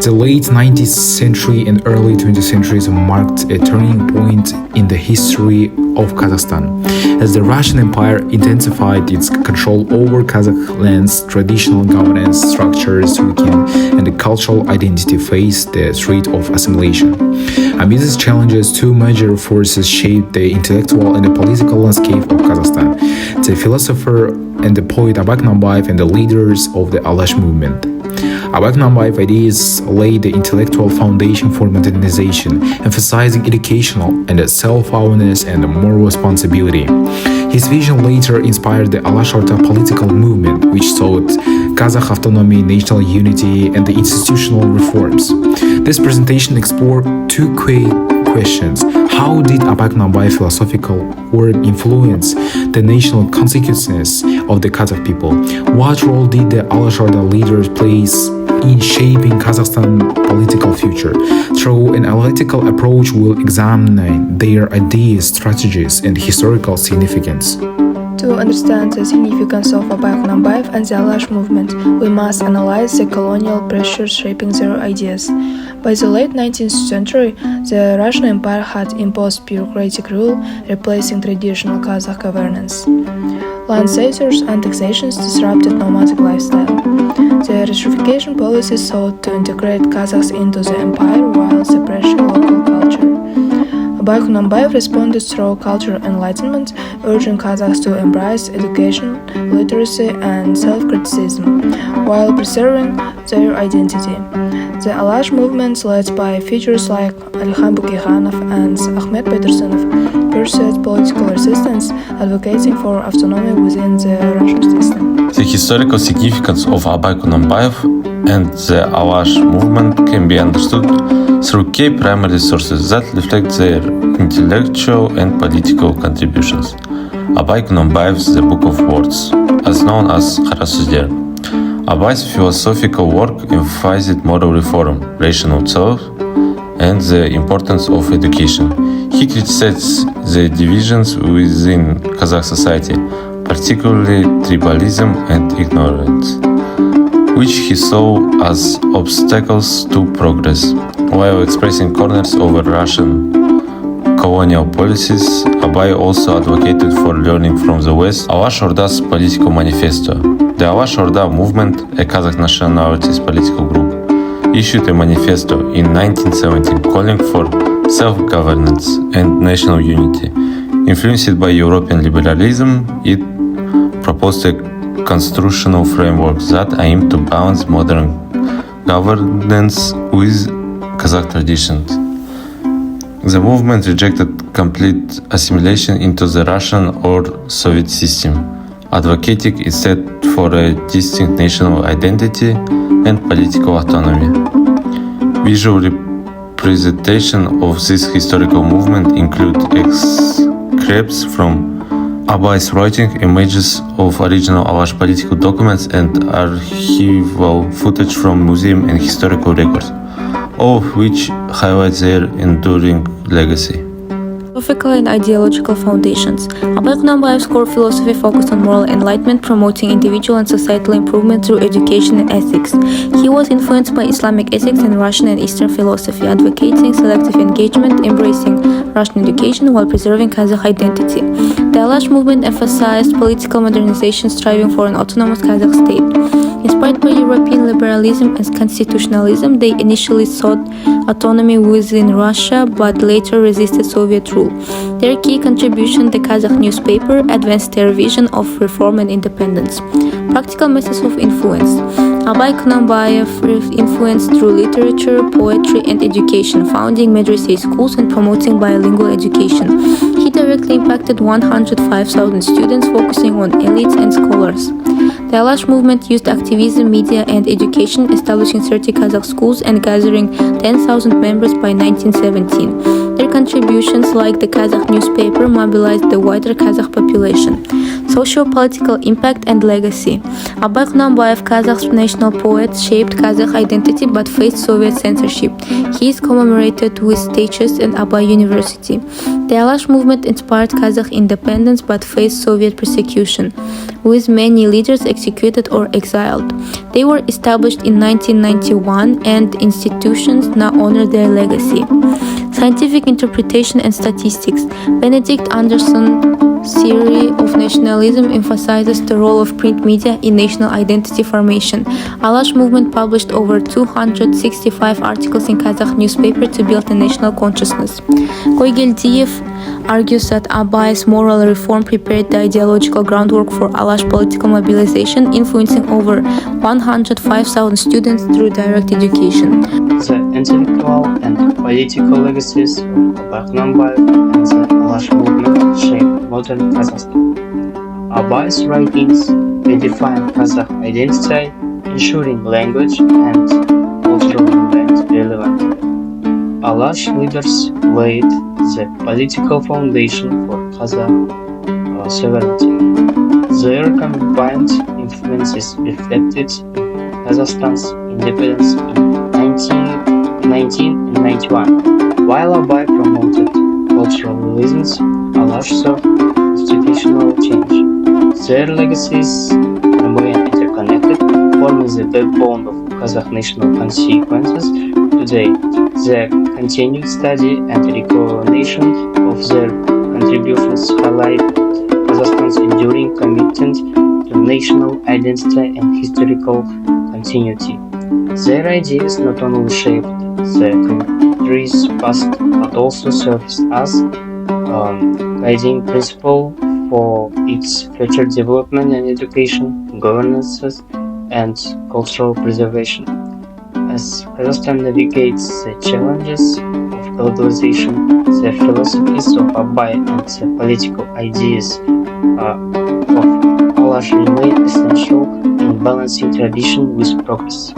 The late 19th century and early 20th centuries marked a turning point in the history of Kazakhstan, as the Russian Empire intensified its control over Kazakh lands, traditional governance structures weakened, and the cultural identity faced the threat of assimilation. Amid these challenges, two major forces shaped the intellectual and the political landscape of Kazakhstan: the philosopher and the poet Abak Nambayev and the leaders of the Alash movement. Abak Nambayev ideas laid the intellectual foundation for modernization, emphasizing educational and self-awareness and moral responsibility. His vision later inspired the Alash Orta political movement, which sought Kazakh autonomy, national unity, and the institutional reforms. This presentation explored two questions. How did Abak Nambayev's philosophical work influence the national consciousness of the Kazakh people? What role did the Alash Orta leaders play in shaping Kazakhstan's political future? Through an analytical approach, we'll examine their ideas, strategies, and historical significance. To understand the significance of Abak Nambayev and the Alash movement, we must analyze the colonial pressures shaping their ideas. By the late 19th century, the Russian Empire had imposed bureaucratic rule, replacing traditional Kazakh governance. Land seizures and taxations disrupted nomadic lifestyle. The Russification policy sought to integrate Kazakhs into the empire while suppressing local culture. Abak Nambayev responded through cultural enlightenment, urging Kazakhs to embrace education, literacy, and self-criticism, while preserving their identity. The Alash movement, led by figures like Alikhan Bukikhanov and Ahmet Petersonov, pursued political resistance, advocating for autonomy within the Russian system. The historical significance of Abak Nambayev and the Alash movement can be understood through key primary sources that reflect their intellectual and political contributions. Abak Nambayev's The Book of Words, as known as Kharasuzder. Abay's philosophical work emphasized moral reform, rational thought, and the importance of education. He criticized the divisions within Kazakh society, particularly tribalism and ignorance, which he saw as obstacles to progress. While expressing concerns over Russian colonial policies, Abay also advocated for learning from the West. Alash Orda's political manifesto. The Alash Orda movement, a Kazakh nationalities political group, issued a manifesto in 1917 calling for self-governance and national unity. Influenced by European liberalism, it proposed a constitutional framework that aimed to balance modern governance with Kazakh traditions. The movement rejected complete assimilation into the Russian or Soviet system, advocating instead for a distinct national identity and political autonomy. Visual representation of this historical movement include excerpts from Abay's writing, images of original Alash political documents, and archival footage from museum and historical records, all of which highlight their enduring legacy. Philosophical and ideological foundations. Abak Nambayev's core philosophy focused on moral enlightenment, promoting individual and societal improvement through education and ethics. He was influenced by Islamic ethics and Russian and Eastern philosophy, advocating selective engagement, embracing Russian education while preserving Kazakh identity. The Alash movement emphasized political modernization, striving for an autonomous Kazakh state. Inspired by European liberalism and constitutionalism, they initially sought autonomy within Russia, but later resisted Soviet rule. Their key contribution, the Kazakh newspaper, advanced their vision of reform and independence. Practical methods of influence. Abak Nambayev influenced through literature, poetry, and education, founding madrasa schools and promoting bilingual education. He directly impacted 105,000 students, focusing on elites and scholars. The Alash movement used activism, media, and education, establishing 30 Kazakh schools and gathering 10,000 members by 1917. Their contributions, like the Kazakh newspaper, mobilized the wider Kazakh population. Socio-political impact and legacy. Abay Kunanbayev, Kazakh's national poet, shaped Kazakh identity but faced Soviet censorship. He is commemorated with statues at Abay University. The Alash movement inspired Kazakh independence but faced Soviet persecution, with many leaders executed or exiled. They were established in 1991 and institutions now honor their legacy. Scientific interpretation and statistics. Benedict Anderson's theory of nationalism emphasizes the role of print media in national identity formation. Alash movement published over 265 articles in Kazakh newspaper to build a national consciousness. Koygildiyev argues that Abay's moral reform prepared the ideological groundwork for Alash political mobilization, influencing over 105,000 students through direct education. The intellectual and political legacies of Abay Kunanbayev and the Alash movement shaped modern Kazakhstan. Abay's writings redefine Kazakh identity, ensuring language and cultural remained relevant. Alash leaders laid the political foundation for Kazakh sovereignty. Their combined influences reflected in Kazakhstan's independence in 1991. While Abay promoted cultural relations, Alash saw institutional change. Their legacies remain interconnected, forming the backbone of Kazakh national consequences. Today, the continued study and recognition of their contributions highlight Kazakhstan's enduring commitment to national identity and historical continuity. Their ideas not only shaped the country's past but also served as guiding principle for its future development in education, governance, and cultural preservation. As Kazakhstan navigates the challenges of globalization, the philosophies of Abay and the political ideas of Alash remain essential in balancing tradition with progress.